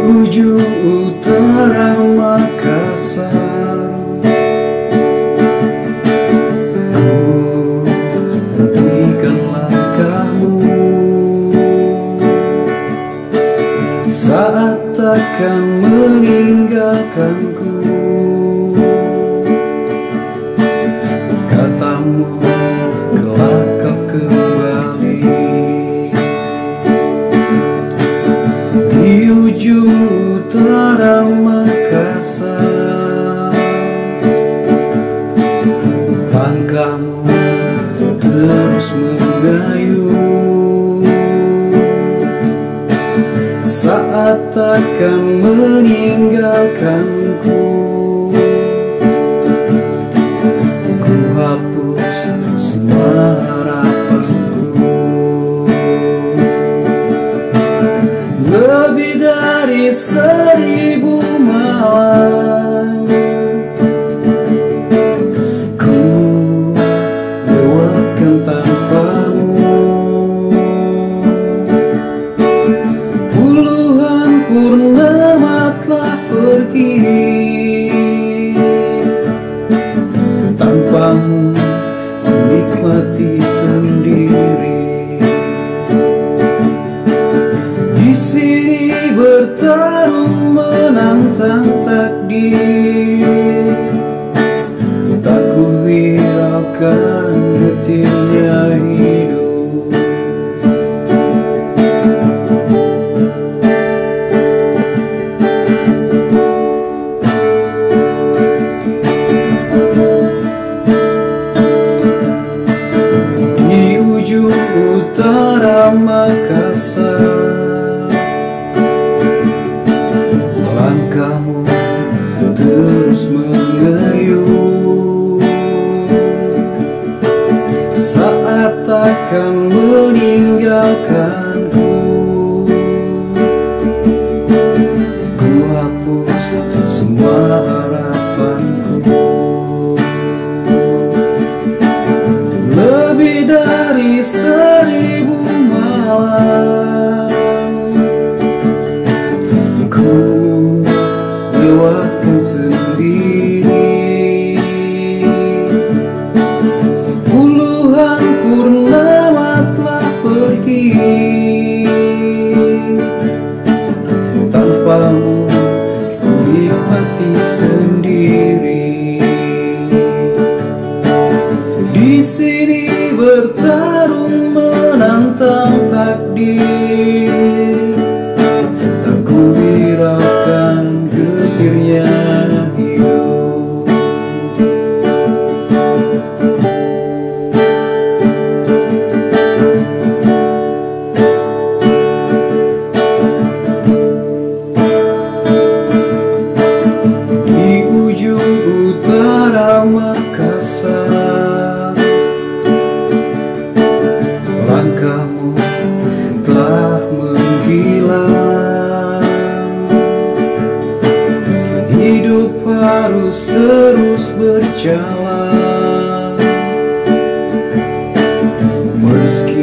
ujung utara Makassar, ku hentikan langkahmu saat takkan meninggalkanku. Katamu kelak kau kembali di ujung utara Makassar. Langkahmu terus mengayuh saat takkan meninggalkanku. Ku hapus semua harapanku. Lebih dari 1000 malam ku lewatkan tanpamu. Puluhan purnama telah pergi tanpamu, menikmati sendiri. Di sini bertarung menantang takdir, tak kuhiraukan getirnya hidup. Di ujung utara Makassar, langkahmu terus mengayuh saat takkan meninggalkanku. Ku hapus semua harapanku. Lebih dari 1000 malam ku lewatkan sendiri. Puluhan purnama telah pergi tanpamu, ku nikmati sendiri. Di sini bertarung menantang takdir, tak kuhiraukan getirnya hidup. Di ujung utara Makassar, langkahmu telah menghilang. Hidup harus terus berjalan meski